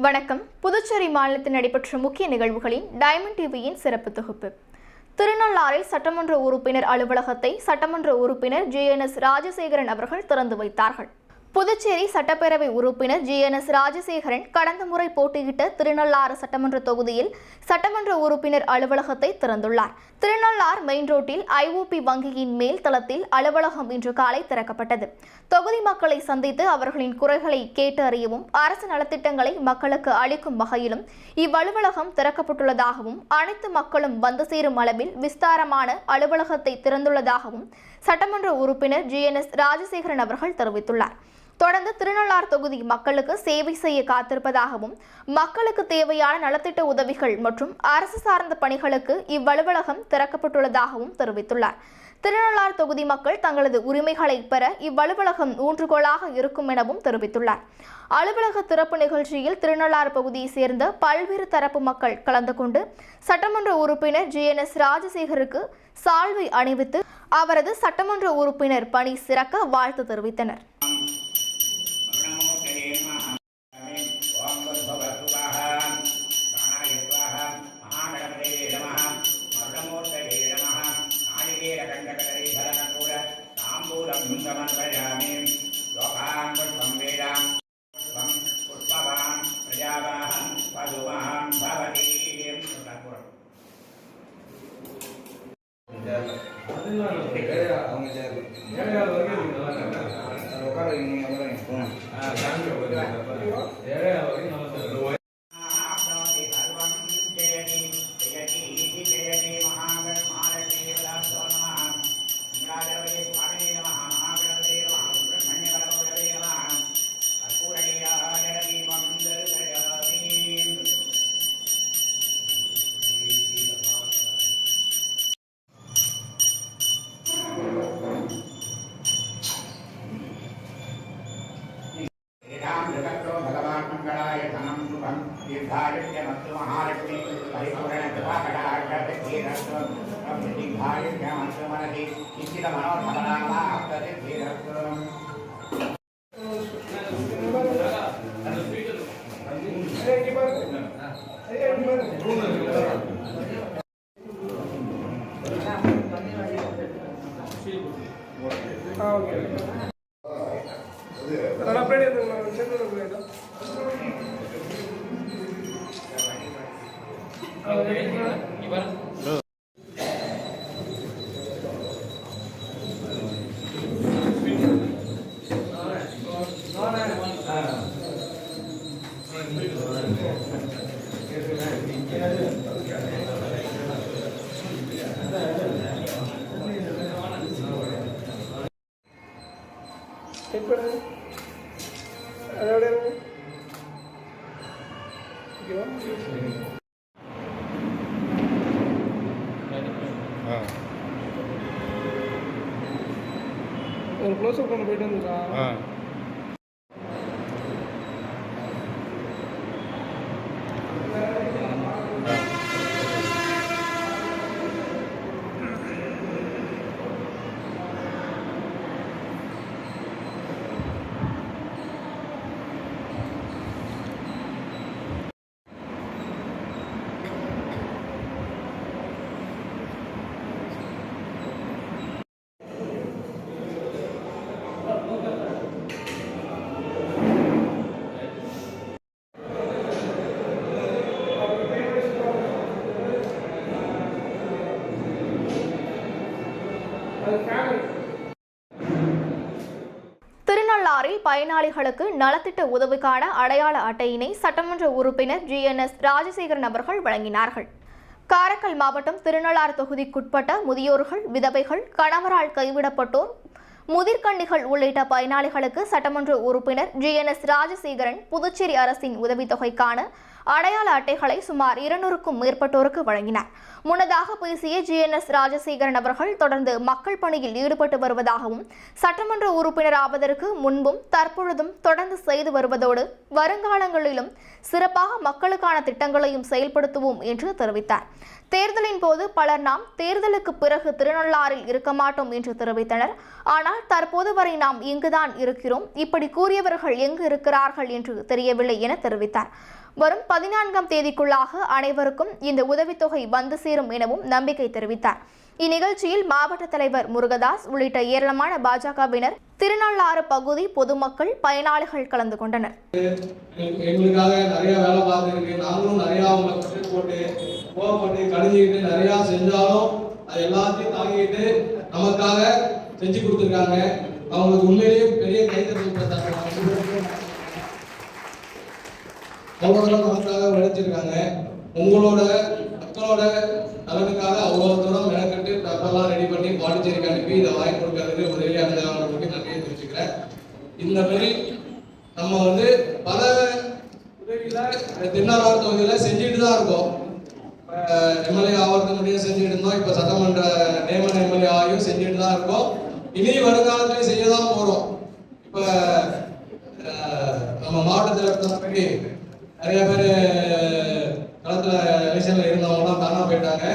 வணக்கம். புதுச்சேரி மாநிலத்தில் நடைபெற்ற முக்கிய நிகழ்வுகளின் டைமண்ட் டிவியின் சிறப்பு தொகுப்பு. திருநள்ளாறில் சட்டமன்ற உறுப்பினர் அலுவலகத்தை சட்டமன்ற உறுப்பினர் ஜி.என்.எஸ். ராஜசேகரன் அவர்கள் திறந்து வைத்தார்கள். புதுச்சேரி சட்டப்பேரவை உறுப்பினர் ஜி.என்.எஸ். ராஜசேகரன் கடந்த முறை போட்டியிட்ட திருநள்ளாறு சட்டமன்ற தொகுதியில் சட்டமன்ற உறுப்பினர் அலுவலகத்தை திறந்துள்ளார். திருநள்ளார் மெயின் ரோட்டில் ஐஓபி வங்கியின் மேல் தளத்தில் அலுவலகம் இன்று காலை திறக்கப்பட்டது. தொகுதி மக்களை சந்தித்து அவர்களின் குறைகளை கேட்டு அறியவும் அரசு நலத்திட்டங்களை மக்களுக்கு அளிக்கும் வகையிலும் இவ்வலுவலகம் திறக்கப்பட்டுள்ளதாகவும் அனைத்து மக்களும் வந்து சேரும் அளவில் விஸ்தாரமான அலுவலகத்தை திறந்துள்ளதாகவும் சட்டமன்ற உறுப்பினர் ஜி.என்.எஸ். ராஜசேகரன் அவர்கள் தெரிவித்துள்ளார். தொடர்ந்து திருநள்ளாறு தொகுதி மக்களுக்கு சேவை செய்ய காத்திருப்பதாகவும் மக்களுக்கு தேவையான நலத்திட்ட உதவிகள் மற்றும் அரசு சார்ந்த பணிகளுக்கு இவ்வலுவலகம் திறக்கப்பட்டுள்ளதாகவும் தெரிவித்துள்ளார். திருநள்ளாறு தொகுதி மக்கள் தங்களது உரிமைகளை பெற இவ்வலுவலகம் ஊன்றுகோலாக இருக்கும் எனவும் தெரிவித்துள்ளார். அலுவலக திறப்பு நிகழ்ச்சியில் திருநள்ளாறு பகுதியை சேர்ந்த பல்வேறு தரப்பு மக்கள் கலந்து கொண்டு சட்டமன்ற உறுப்பினர் ஜி.என்.எஸ். ராஜசேகருக்கு சால்வை அணிவித்து அவரது சட்டமன்ற உறுப்பினர் பணி சிறக்க வாழ்த்து தெரிவித்தனர். ஒரு க்ளோஸ் அப் பண்ண போயிட்டு வந்துடா. திருநள்ளாறில் பயனாளிகளுக்கு நலத்திட்ட உதவிக்கான அடையாள அட்டையினை சட்டமன்ற உறுப்பினர் ஜி.என்.எஸ். ராஜசேகரன் அவர்கள் வழங்கினார்கள். காரைக்கால் மாவட்டம் திருநள்ளாறு தொகுதிக்குட்பட்ட முதியோர்கள், விதவைகள், கணவரால் கைவிடப்பட்டோர், முதிர்கன்னிகள் உள்ளிட்ட பயனாளிகளுக்கு சட்டமன்ற உறுப்பினர் ஜி.என்.எஸ். ராஜசேகரன் புதுச்சேரி அரசின் உதவித்தொகைக்கான அடையாள அட்டைகளை சுமார் 200க்கும் மேற்பட்டோருக்கு வழங்கினார். முன்னதாக பேசிய ஜி.என்.எஸ். ராஜசேகரன் அவர்கள் தொடர்ந்து மக்கள் பணியில் ஈடுபட்டு வருவதாகவும் சட்டமன்ற உறுப்பினர் ஆவதற்கு முன்பும் தற்பொழுதும் தொடர்ந்து செய்து வருவதோடு வருங்காலங்களிலும் சிறப்பாக மக்களுக்கான திட்டங்களையும் செயல்படுத்துவோம் என்று தெரிவித்தார். தேர்தலின் போது பலர் நாம் தேர்தலுக்கு பிறகு திருநள்ளாறில் இருக்க மாட்டோம் என்று தெரிவித்தனர். ஆனால் தற்போது வரை நாம் இங்குதான் இருக்கிறோம், இப்படி கூறியவர்கள் எங்கு இருக்கிறார்கள் என்று தெரியவில்லை என தெரிவித்தார். வரும் 14ஆம் தேதிக்குள்ளாக அனைவருக்கும் இந்த உதவித்தொகை வந்து சேரும் எனவும் நம்பிக்கை தெரிவித்தார். இந்நிகழ்ச்சியில் மாவட்ட தலைவர் முருகதாஸ் உள்ளிட்ட ஏராளமான பாஜகவினர், திருநள்ளாறு பகுதி பொதுமக்கள், பயனாளிகள் கலந்து கொண்டனர். எங்களுக்காக நிறைய வேலை பார்த்துருக்கு, நாங்களும் நிறைய அவங்களை போட்டு கோவப்பட்டு கழிஞ்சிக்கிட்டு நிறைய செஞ்சாலும் அது எல்லாத்தையும் தாங்கிட்டு நமக்காக செஞ்சு கொடுத்துருக்காங்க. அவங்களுக்கு உண்மையிலேயே பெரிய கைத்தறி பார்த்தாங்க. அவ்வளோ தூரம் நமக்காக உழைச்சிருக்காங்க. உங்களோட மக்களோட நலனுக்காக அவ்வளோ தூரம் மெனக்கட்டு டப்பெல்லாம் ரெடி பண்ணி பாண்டிச்சேரிக்கு அனுப்பி இதை வாங்கி கொடுக்கறதுக்கு முதலில் அவங்களுக்கு நன்றியை தெரிவிச்சுக்கிறேன். இந்த மாதிரி நம்ம பல உதவியில திருநள்ளாறு தொகுதியில செஞ்சுட்டு தான் இருக்கோம். எம்எல்ஏ ஆவறது முடியும் செஞ்சுட்டு இருந்தோம். இப்ப சட்டமன்ற நியமன எம்எல்ஏ ஆகியும் செஞ்சுட்டு தான் இருக்கோம். இனி வருங்காலத்திலையும் செய்ய தான் போறோம். இப்ப நம்ம மாவட்டத்தில் நிறைய பேர் களத்துல எலெக்ஷன்ல இருந்தவங்கலாம் காணா போயிட்டாங்க.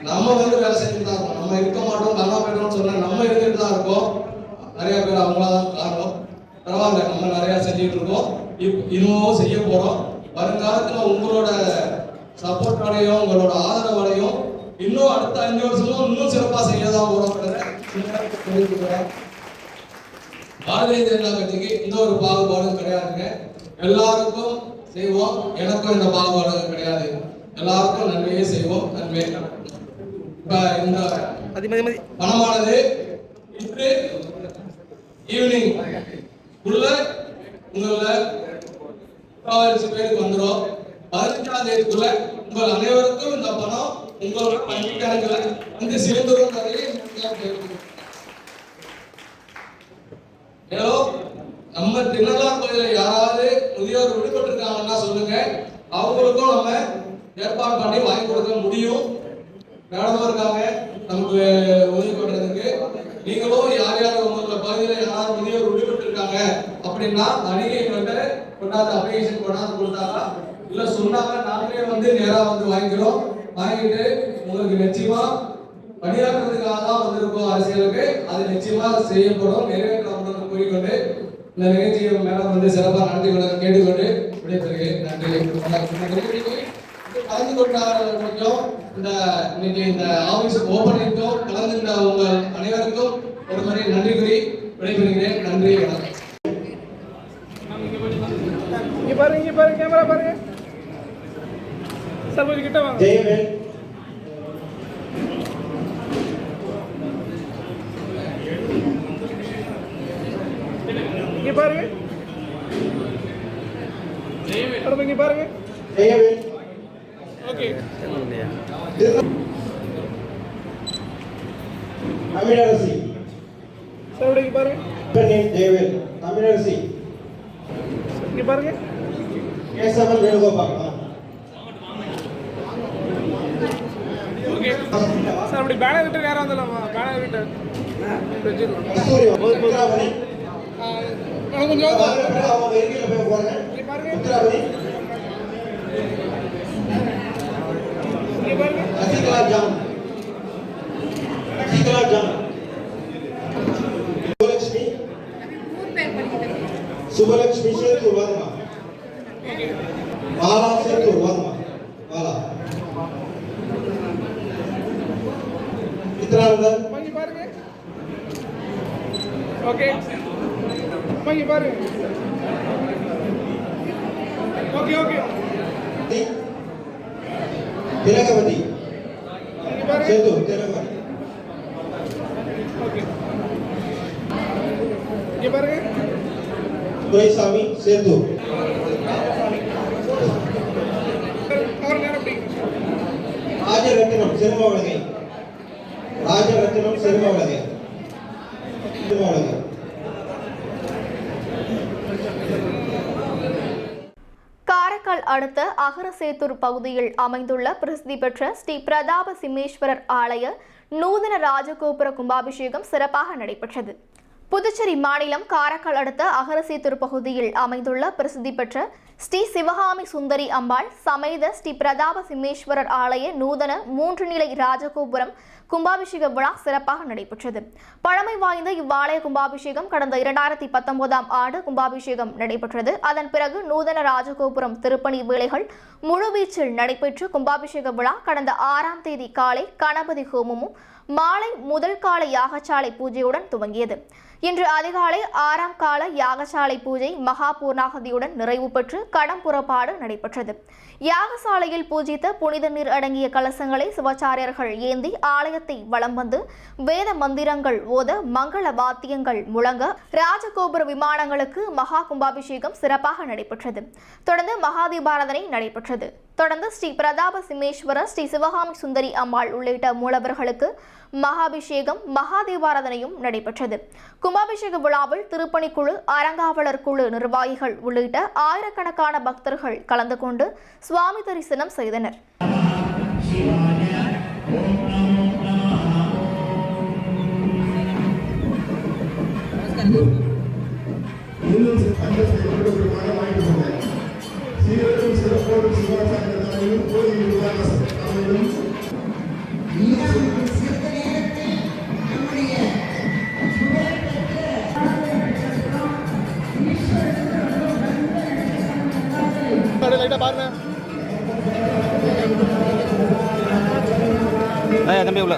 நம்ம வேலை செஞ்சுட்டு தான் இருக்கோம். நம்ம இருக்க மாட்டோம், காணா போயிட்டோம்னு சொன்னா நம்ம இருந்துட்டு தான் இருக்கோம். நிறைய பேர் அவங்களாதான் காரணம். பரவாயில்ல, நம்ம நிறைய செஞ்சுட்டு இருக்கோம். இன்னமும் செய்ய போறோம். வருங்காலத்துல உங்களோட சப்போர்ட்டோடையும் உங்களோட ஆதரவோடையும் இன்னும் அடுத்த 5 வருஷமும் இன்னும் சிறப்பா செய்யதான் போறோம். பாரதிய ஜனதா கட்சிக்கு இன்னொரு பாகுபாடும் கிடையாதுங்க. எல்லாருக்கும் செய்வோம். எனக்கும் இந்த பாகுபாடு கிடையாது. எல்லாருக்கும் நன்மையே செய்வோம். நன்மை. இப்ப இந்த பணமானது இன்று ஈவினிங் உள்ள உங்கள 4000 பேருக்கு வந்துடும். 15ஆம் தேதிக்குள்ள உங்கள் அனைவருக்கும் இந்த பணம் உங்களோட வங்கி கணக்குல சேர்ந்துரும். நம்ம திருநள்ளாறு பகுதியில் யாராவது முதியோர் விடுபட்டு இருக்காங்கன்னா சொல்லுங்க. அவங்களுக்கும் நம்ம ஏற்பாடு பண்ணி வாங்கி கொடுக்க முடியும். மேடமும் இருக்காங்க நமக்கு உதவி பண்றதுக்கு. நீங்களும் யார் யார் உங்களோட பகுதியில் யாராவது முதியோர் விடுபட்டு இருக்காங்க அப்படின்னா அணுகி கொண்டாந்து அப்ளிகேஷன் கொண்டாந்து கொடுத்தாங்க. இல்ல சொன்னாங்க நாங்களே நேரா வாங்கிக்கிறோம். வாங்கிட்டு உங்களுக்கு நிச்சயமா பணியாற்றுறதுக்காக தான் வந்திருக்கோம் அரசியலுக்கு. அது நிச்சயமா செய்யப்படும், நிறைவேற்ற கூறிக்கொண்டு இந்த நிகழ்ச்சியை மேடம் சிறப்பாக நடத்தி கொள்ள கேட்டுக்கொண்டு விடைபெறுகிறேன். நன்றி. கலந்து கொண்டாடும் இந்த இன்னைக்கு இந்த ஆபீஸ் ஓபனிங்கும் கலந்துகிட்ட உங்கள் அனைவருக்கும் ஒரு முறை நன்றி கூறி விடைபெறுகிறேன். நன்றி, வணக்கம். இங்க பாருங்க கேமரா பாருங்க சார், கொஞ்சம் கிட்ட வாங்க. ஜெயவேல் இங்க பாருங்க. இங்க பாருங்க. ஜெயவேல் ஓகே. தமிழரசி சார், இங்க பாருங்க. பெண்ணேம் ஜெயவேல். தமிழரசி இங்க பாருங்க. கேசவன் வேணுகோபால். ஓகே சார், அப்படி பேனர் கிட்ட நேரா வந்துடலாமா? பேனர் கிட்ட கஸ்தூரி உத்ராவதி. கொஞ்சம் அவங்க இருக்கையில போய் உட்காருங்க. உத்ராவதி. சசிகலா ஜான். சசிகலா ஜான். சுபலட்சுமி. சுபலட்சுமி சேர்த்து வாங்கம்மா. மாலா சேர்த்து வாங்கம்மா. மாலா. சித்ரானந்தன். இங்க பாருங்க. ஓகே. இங்க பாருங்க. Okay okay. திலகவதி. இங்க பாருங்க. சேது திலகவதி. ஓகே. இங்க பாருங்க. துரைசாமி சேது. அவர் நேரம் அப்படி. ராஜரத்னம் சிறுமவளகை. ராஜரத்னம் சிறுமவளகை. சிறுமவளகை. காரைக்கால் அடுத்த அகரசேத்தூர் பகுதியில் அமைந்துள்ள பிரசித்தி பெற்ற ஸ்ரீ பிரதாப சிம்மேஸ்வரர் ஆலய நூதன ராஜகோபுர கும்பாபிஷேகம் சிறப்பாக நடைபெற்றது. புதுச்சேரி மாநிலம் காரைக்கால் அடுத்த அகரசீத்தூர் பகுதியில் அமைந்துள்ள பிரசித்தி பெற்ற ஸ்ரீ சிவகாமி சுந்தரி அம்பாள் சமேத ஸ்ரீ பிரதாப சிம்மேஸ்வரர் ஆலய நூதன 3 நிலை ராஜகோபுரம் கும்பாபிஷேக விழா சிறப்பாக நடைபெற்றது. பழமை வாய்ந்த இவ்வாலய கும்பாபிஷேகம் கடந்த 2019ஆம் ஆண்டு கும்பாபிஷேகம் நடைபெற்றது. அதன் பிறகு நூதன ராஜகோபுரம் திருப்பணி வேலைகள் முழுவீச்சில் நடைபெற்று கும்பாபிஷேக விழா கடந்த 6ஆம் தேதி காலை கணபதி ஹோமமும் மாலை முதல் கால யாகசாலை பூஜையுடன் துவங்கியது. இன்று அதிகாலை 6ஆம் கால யாகசாலை பூஜை மகா பூர்ணாகதியுடன் நிறைவு பெற்று கடம் புறப்பாடு நடைபெற்றது. யாகசாலையில் பூஜித்த புனித நீர் அடங்கிய கலசங்களை சிவாச்சாரியர்கள் ஏந்தி ஆலயத்தை வலம் வந்து வேத மந்திரங்கள் ஓத மங்கள வாத்தியங்கள் முழங்க ராஜகோபுர விமானங்களுக்கு மகா கும்பாபிஷேகம் சிறப்பாக நடைபெற்றது. தொடர்ந்து மகாதீபாராதனை நடைபெற்றது. தொடர்ந்து ஸ்ரீ பிரதாப சிம்மேஸ்வரர் ஸ்ரீ சிவகாமி சுந்தரி அம்பாள் உள்ளிட்ட மூலவர்களுக்கு மகாபிஷேகம் மகாதீபாராதனையும் நடைபெற்றது. கும்பாபிஷேக விழாவில் திருப்பணிக்குழு அறங்காவலர் குழு நிர்வாகிகள் உள்ளிட்ட ஆயிரக்கணக்கான பக்தர்கள் கலந்து கொண்டு சுவாமி தரிசனம் செய்தனர். தம்பி உள்ள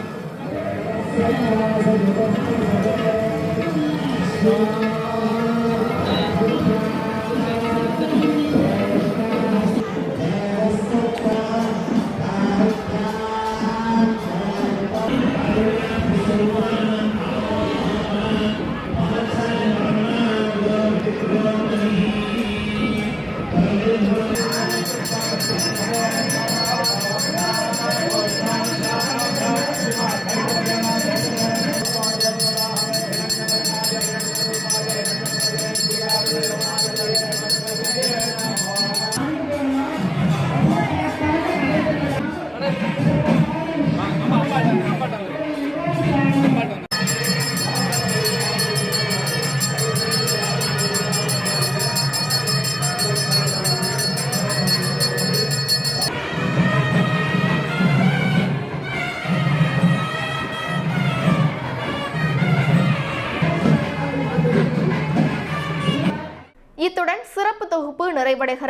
இத்துடன் சிறப்பு தொகுப்பு நிறைவடைகிறது.